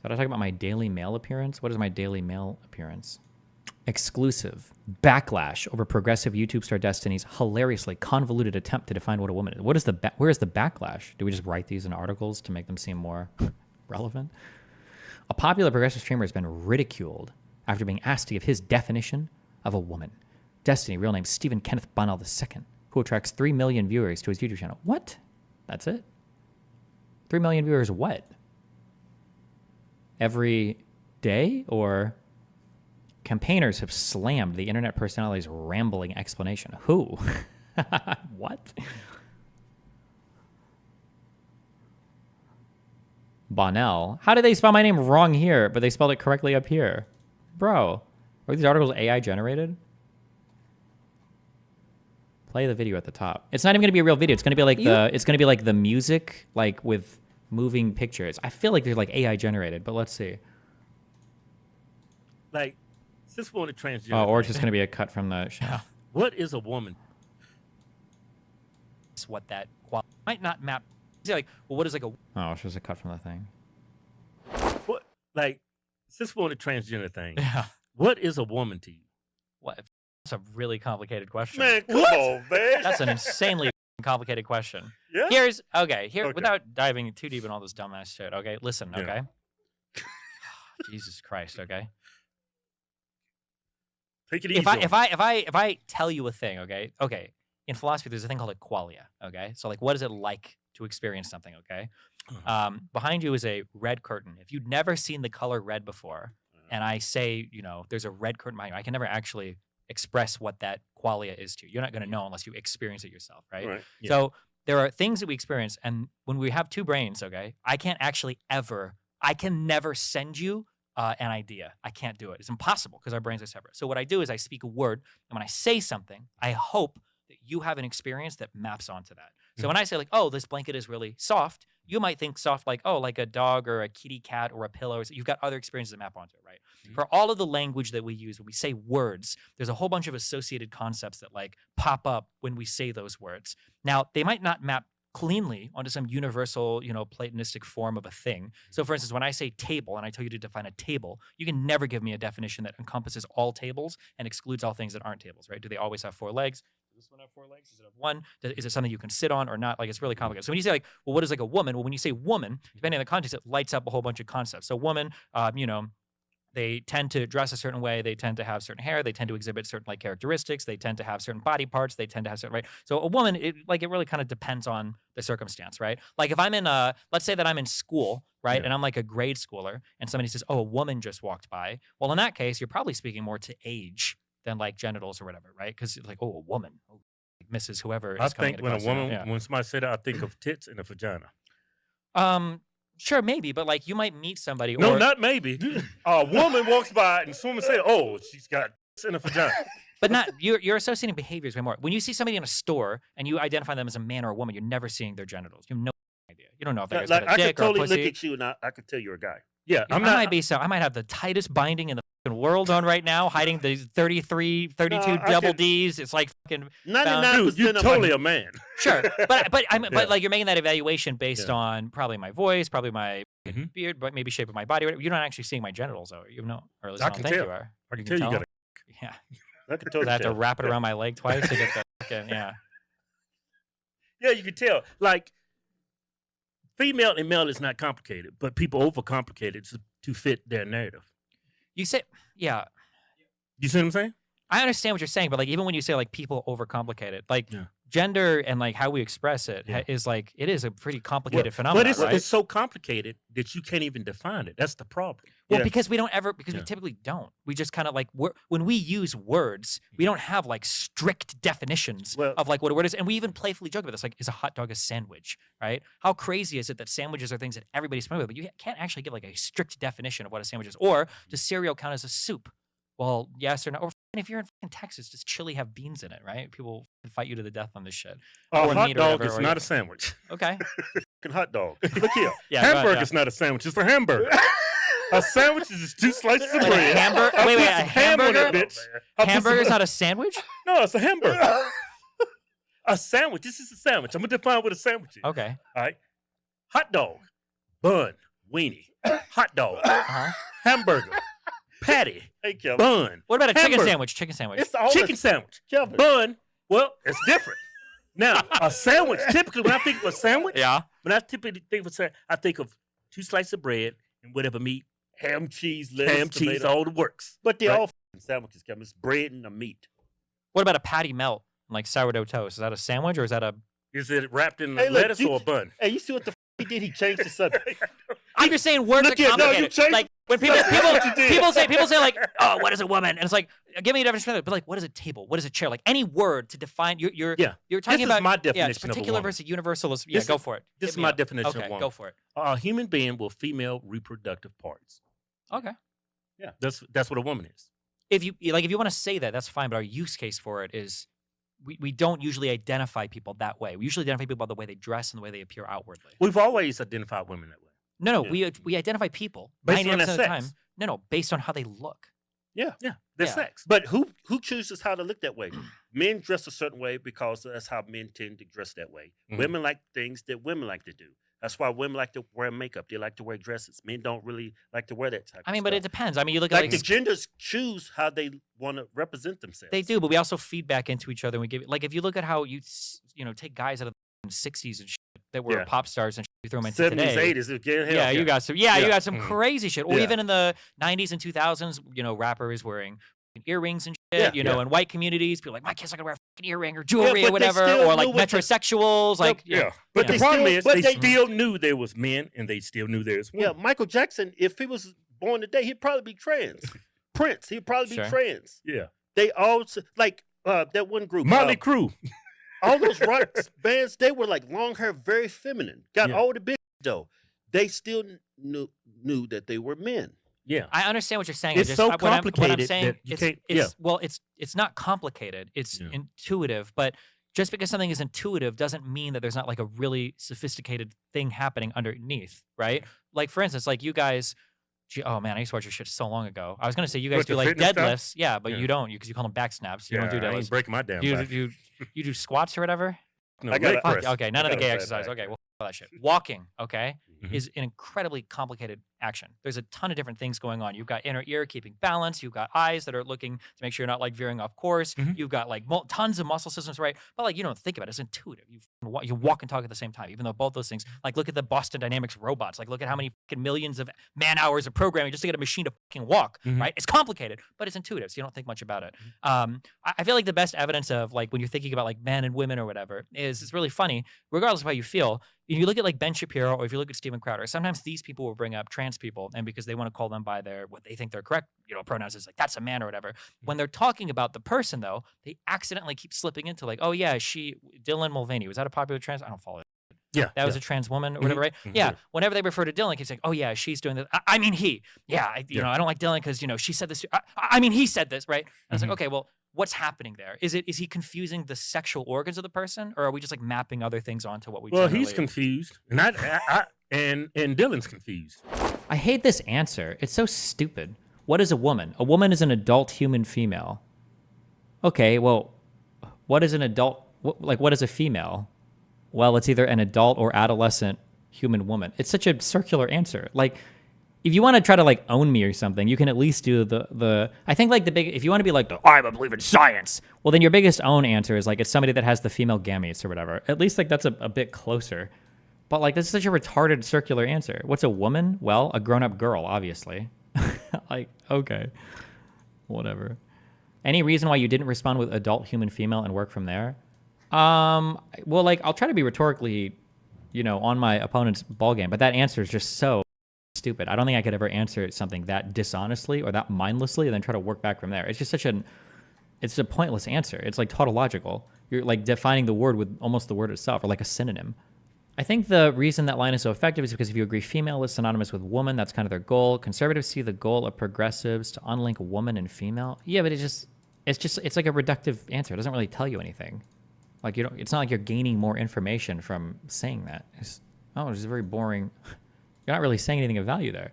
Did I talk about my Daily Mail appearance? What is my Daily Mail appearance? Exclusive. Backlash over progressive YouTube star Destiny's hilariously convoluted attempt to define what a woman is. Where is the backlash? Do we just write these in articles to make them seem more relevant? A popular progressive streamer has been ridiculed after being asked to give his definition of a woman. Destiny, real name Stephen Kenneth Bonnell II, who attracts 3 million viewers to his YouTube channel. What? That's it? 3 million viewers what? Every day? Or campaigners have slammed the internet personality's rambling explanation. Who? What? Bonnell. How did they spell my name wrong here, but they spelled it correctly up here? Bro, are these articles AI generated? Play the video at the top. It's not even gonna be a real video. It's gonna be like the music, like with moving pictures. I feel like they're like AI generated, but let's see. Like, since we're on the transgender. Oh, or it's just gonna be a cut from the show. What is a woman? It's what that might not map. Like, well, what is like a? Oh, it's just a cut from the thing. What, like, since we're on the transgender thing. Yeah. What is a woman to you? What? That's a really complicated question. Man, come on, man. That's an insanely complicated question. Yeah. Okay. Without diving too deep in all this dumbass shit. Okay, listen. Yeah. Okay. Jesus Christ. Okay. Take it easy. If I tell you a thing, okay. In philosophy, there's a thing called a qualia. Okay, so like, what is it like to experience something? Okay, behind you is a red curtain. If you'd never seen the color red before, and I say, there's a red curtain behind you, I can never actually express what that qualia is to you. You're not going to know unless you experience it yourself, right? Yeah. So there are things that we experience, and when we have two brains, okay, I can never send you an idea. I can't do it. It's impossible because our brains are separate. So what I do is I speak a word, and when I say something, I hope that you have an experience that maps onto that. So when I say like, oh, this blanket is really soft, you might think soft like, oh, like a dog or a kitty cat or a pillow. You've got other experiences that map onto it, right? For all of the language that we use, when we say words, there's a whole bunch of associated concepts that like pop up when we say those words. Now, they might not map cleanly onto some universal, Platonistic form of a thing. So for instance, when I say table and I tell you to define a table, you can never give me a definition that encompasses all tables and excludes all things that aren't tables, right? Do they always have 4 legs? Does this one have 4 legs? Does it have 1? Is it something you can sit on or not? Like, it's really complicated. So when you say like, well, what is like a woman? Well, when you say woman, depending on the context, it lights up a whole bunch of concepts. So woman, they tend to dress a certain way. They tend to have certain hair. They tend to exhibit certain like characteristics. They tend to have certain body parts. They tend to have certain, right? So a woman, it really kind of depends on the circumstance, right? Like if I'm in let's say that I'm in school, right? Yeah. And I'm like a grade schooler and somebody says, oh, a woman just walked by. Well, in that case, you're probably speaking more to age than like genitals or whatever, right? Because it's like, oh, a woman, oh, Mrs. Whoever is coming. I think when somebody said that, I think of tits and a vagina. Sure, maybe, but like you might meet somebody. No, not maybe. A woman walks by and someone say, "Oh, she's got tits and a vagina." But not you're associating behaviors way more. When you see somebody in a store and you identify them as a man or a woman, you're never seeing their genitals. You have no idea. You don't know if they're like, got a dick or a pussy. I could totally look at you and I could tell you're a guy. Yeah, I might have the tightest binding in the world on right now, hiding the 32 double D's. It's like fucking 99%. You're totally a man. Sure, but like you're making that evaluation based on probably my voice, probably my beard, but maybe shape of my body. You're not actually seeing my genitals, though. You know, or at least I don't think you are. I can tell you got a. Yeah, I can totally I have to wrap it around my leg twice to get the fucking Yeah, you can tell. Like female and male is not complicated, but people overcomplicate it to fit their narrative. You say, yeah. You see what I'm saying? I understand what you're saying, but like even when you say like people overcomplicate it, like gender and like how we express it is like it is a pretty complicated phenomenon. But it's so complicated that you can't even define it. That's the problem. Well, because we typically don't. We just kind of like when we use words, we don't have like strict definitions of like what a word is, and we even playfully joke about this. Like, is a hot dog a sandwich? Right? How crazy is it that sandwiches are things that everybody's familiar with, but you can't actually give like a strict definition of what a sandwich is? Or does cereal count as a soup? Well, yes or no. Or if you're in Texas, does chili have beans in it, right? People fight you to the death on this shit. A hot dog is not a sandwich. Okay. Hot dog. Look here. Hamburger is not a sandwich. It's a hamburger. A sandwich is just 2 slices of bread. Wait, a hamburger? Hamburger is not a sandwich? No, it's a hamburger. A sandwich. This is a sandwich. I'm going to define what a sandwich is. Okay. All right. Hot dog, bun, weenie, hot dog, Uh-huh. hamburger, patty, Hey, Kevin. bun. What about a chicken Hamburger. sandwich? Chicken sandwich. It's all Chicken the, sandwich, Kevin. bun. Well, it's different. Now, a sandwich, typically when I think of a sandwich, Yeah. when I typically think of a sandwich, I think of 2 slices of bread and whatever meat, Ham, cheese, lettuce, ham, cheese, tomato. all the works. But they're Right. all f***ing sandwiches, Kevin. It's bread and a meat. What about a patty melt, like sourdough toast? Is that a sandwich or is that a? Is it wrapped in Hey, look, lettuce or a bun? Hey, you see what the f*** he did? He changed the subject. I'm just saying words Look are here, no, you complicated. changed- Like when people That's what you did. people say like, oh, what is a woman? And it's like, give me a definition of it. But like, what is a table? What is a chair? Like any word to define. You're Yeah. talking This is about my yeah, it's definition of a particular woman. versus universal. Yeah, This go is- for it. This Hit is me my up. definition Okay, of woman. go for it. A human being with female reproductive parts. Okay. That's what a woman is. If you want to say that, that's fine. But our use case for it is we don't usually identify people that way. We usually identify people by the way they dress and the way they appear outwardly. We've always identified women that way. No, Yeah. we identify people Based on 99% their of the time. sex. No, based on how they look. Their Yeah. sex. But who chooses how to look that way? Men dress a certain way because that's how men tend to dress that way. Mhm. Women like things that women like to do. That's why women like to wear makeup. They like to wear dresses. Men don't really like to wear that type I mean, of but it stuff. depends. I mean, you look at Like the genders choose how they want to represent themselves. they do, but we also feed back into each other. And we give like if you look at how you take guys out of the '60s and shit that were Yeah. pop stars and shit, you throw them into 70s, today. 80s. Again, hell, Yeah, you got some. Yeah, you got some Mhm. crazy shit. Or Yeah. even in the '90s and 2000s, rappers wearing earrings and shit. Yeah, In white communities, people are like my kids are gonna wear a fucking earring or jewelry but or they whatever, still or like knew what the- metrosexuals. Like But Yeah. the They problem still- is but they they- still knew there was men and they still knew there was Yeah, women. Michael Jackson, if he was born today, he'd probably be trans. Prince, he'd probably Sure. be trans. Yeah. They all like that one group. Motley Crue. all those rock bands, they were like long hair, very feminine. Got Yeah. all the big though. They still knew that they were men. Yeah. I understand what you're saying. It's I just, so what I'm complicated saying, that you it's, can't- it's well, it's not complicated. It's Yeah. intuitive, but just because something is intuitive doesn't mean that there's not like a really sophisticated thing happening underneath, right? Like for instance, like you guys. Oh man, I used to watch your shit so long ago. I was gonna say you guys What, do the like fitness stuff? deadlifts, yeah, but Yeah. you don't, because you call them back snaps. You don't do I deadlifts. ain't breaking my damn You, back. you do squats or whatever. No, I got leg a- press. Okay, none of the got a gay fat exercise. back. Okay, well, that shit. Walking, okay, Mhm. is an incredibly complicated action. There's a ton of different things going on. You've got inner ear keeping balance. You've got eyes that are looking to make sure you're not like veering off course. Mhm. You've got like tons of muscle systems, right? But like you don't think about it. It's intuitive. You walk and talk at the same time, even though both those things. Like look at the Boston Dynamics robots. Like look at how many fucking millions of man hours of programming just to get a machine to fucking walk, Mhm. right? It's complicated, but it's intuitive, so you don't think much about it. I feel like the best evidence of like when you're thinking about like men and women or whatever is it's really funny, regardless of how you feel. If you look at like Ben Shapiro or if you look at Steven Crowder, sometimes these people will bring up trans people, and because they want to call them by their what they think they're correct, pronouns is like that's a man or whatever. When they're talking about the person though, they accidentally keep slipping into like, oh yeah, Dylan Mulvaney, was that a popular trans? I don't follow it. Yeah. That was a trans woman or whatever, right? Mhm. Yeah. Whenever they refer to Dylan, keep saying, "Oh yeah, she's doing this." I mean, he. Yeah. I don't like Dylan because she said this. I mean, he said this, right? And it's like, okay, well, what's happening there? Is he confusing the sexual organs of the person, or are we just like mapping other things onto what we? Well, generally... he's confused, and and Dylan's confused. I hate this answer. It's so stupid. What is a woman? A woman is an adult human female. Okay, well, what is an adult? What is a female? Well, it's either an adult or adolescent human woman. It's such a circular answer. Like, if you want to try to like own me or something, you can at least do the. I think like if you want to be like I believe in science. Well, then your biggest own answer is like it's somebody that has the female gametes or whatever. At least like that's a bit closer. But like this is such a retarded circular answer. What's a woman? Well, a grown-up girl, obviously. Like okay, whatever. Any reason why you didn't respond with adult human female and work from there? Well, like I'll try to be rhetorically, on my opponent's ball game, but that answer is just so stupid. I don't think I could ever answer something that dishonestly or that mindlessly and then try to work back from there. It's just it's a pointless answer. It's like tautological. You're like defining the word with almost the word itself or like a synonym. I think the reason that line is so effective is because if you agree female is synonymous with woman, that's kind of their goal. Conservatives see the goal of progressives to unlink woman and female. Yeah, but it's like a reductive answer. It doesn't really tell you anything. Like it's not like you're gaining more information from saying that. It's very boring. You're not really saying anything of value there.